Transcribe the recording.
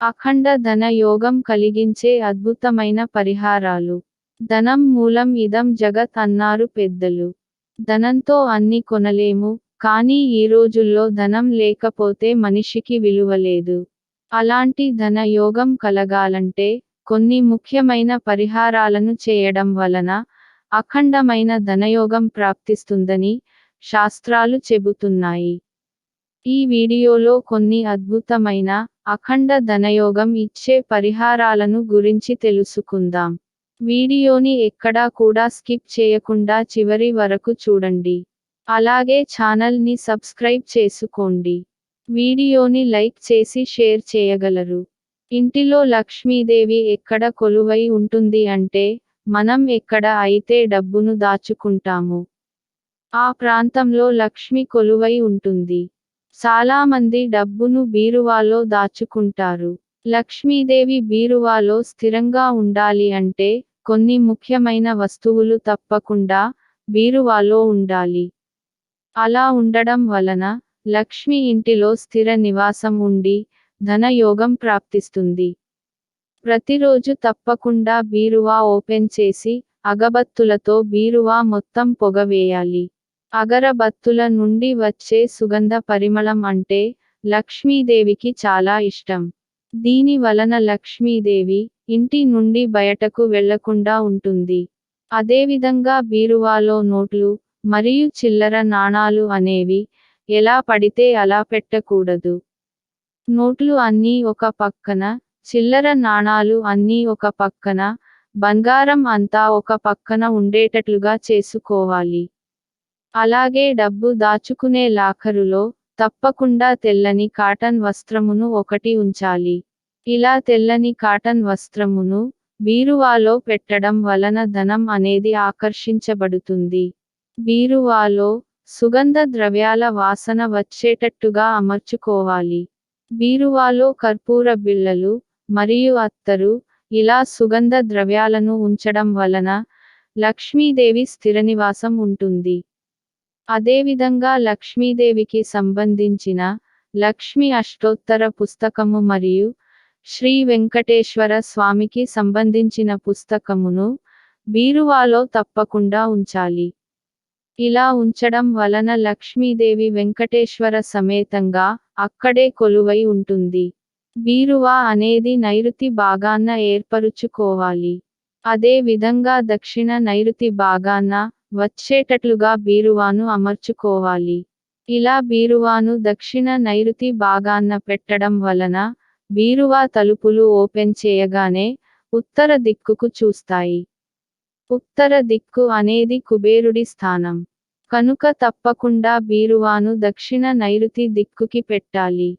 అఖండ ధన యోగం కలిగించే అద్భుతమైన పరిహారాలు. ధనం మూలం ఇదం జగత్ అన్నారు పెద్దలు. ధనంతో అన్ని కొనలేము, కానీ ఈ రోజుల్లో ధనం లేకపోతే మనిషికి విలువ లేదు. అలాంటి ధన యోగం కలగాలంటే కొన్ని ముఖ్యమైన పరిహారాలను చేయడం వలన అఖండమైన ధనయోగం ప్రాప్తిస్తుందని శాస్త్రాలు చెబుతున్నాయి. ఈ వీడియోలో కొన్ని అద్భుతమైన అఖండ ధనయోగం ఇచ్చే పరిహారాలను గురించి తెలుసుకుందాం. వీడియోని ఎక్కడా కూడా స్కిప్ చేయకుండా చివరి వరకు చూడండి. అలాగే ఛానల్ ని సబ్స్క్రైబ్ చేసుకోండి. వీడియోని లైక్ చేసి షేర్ చేయగలరు. ఇంటిలో లక్ష్మీదేవి ఎక్కడ కొలువై ఉంటుంది అంటే, మనం ఎక్కడ అయితే డబ్బును దాచుకుంటాము ఆ ప్రాంతంలో లక్ష్మి కొలువై ఉంటుంది. చాలామంది డబ్బును బీరువాలో దాచుకుంటారు. లక్ష్మీదేవి బీరువాలో స్థిరంగా ఉండాలి అంటే కొన్ని ముఖ్యమైన వస్తువులు తప్పకుండా బీరువాలో ఉండాలి. అలా ఉండడం వలన లక్ష్మి ఇంటిలో స్థిర నివాసం ఉండి ధనయోగం ప్రాప్తిస్తుంది. ప్రతిరోజు తప్పకుండా బీరువా ఓపెన్ చేసి అగబత్తులతో బీరువా మొత్తం పొగవేయాలి. అగరబత్తుల నుండి వచ్చే సుగంధ పరిమళం అంటే లక్ష్మీదేవికి చాలా ఇష్టం. దీని వలన లక్ష్మీదేవి ఇంటి నుండి బయటకు వెళ్లకుండా ఉంటుంది. అదేవిధంగా బీరువాలో నోట్లు మరియు చిల్లర నాణాలు అనేవి ఎలా పడితే అలా పెట్టకూడదు. నోట్లు అన్నీ ఒక పక్కన, చిల్లర నాణాలు అన్నీ ఒక పక్కన, బంగారం అంతా ఒక పక్కన ఉండేటట్లుగా చేసుకోవాలి. అలాగే డబ్బు దాచుకునే లాకరులో తప్పకుండా తెల్లని కాటన్ వస్త్రమును ఒకటి ఉంచాలి. ఇలా తెల్లని కాటన్ వస్త్రమును బీరువాలో పెట్టడం వలన ధనం అనేది ఆకర్షించబడుతుంది. బీరువాలో సుగంధ ద్రవ్యాల వాసన వచ్చేటట్టుగా అమర్చుకోవాలి. బీరువాలో కర్పూర బిళ్ళలు మరియు అత్తరు ఇలా సుగంధ ద్రవ్యాలను ఉంచడం వలన లక్ష్మీదేవి స్థిరనివాసం ఉంటుంది. అదేవిధంగా లక్ష్మీదేవికి సంబంధించిన లక్ష్మీ అష్టోత్తర పుస్తకము మరియు శ్రీ వెంకటేశ్వర స్వామికి సంబంధించిన పుస్తకమును బీరువాలో తప్పకుండా ఉంచాలి. ఇలా ఉంచడం వలన లక్ష్మీదేవి వెంకటేశ్వర సమేతంగా అక్కడే కొలువై ఉంటుంది. బీరువా అనేది నైరుతి భాగాన ఏర్పరుచుకోవాలి. అదే విధంగా దక్షిణ నైరుతి భాగాన వచ్చేటట్లుగా బీరువాను అమర్చుకోవాలి. ఇలా బీరువాను దక్షిణ నైరుతి భాగాన పెట్టడం వలన బీరువా తలుపులు ఓపెన్ చేయగానే ఉత్తర దిక్కుకు చూస్తాయి. ఉత్తర దిక్కు అనేది కుబేరుడి స్థానం. కనుక తప్పకుండా బీరువాను దక్షిణ నైరుతి దిక్కుకి పెట్టాలి.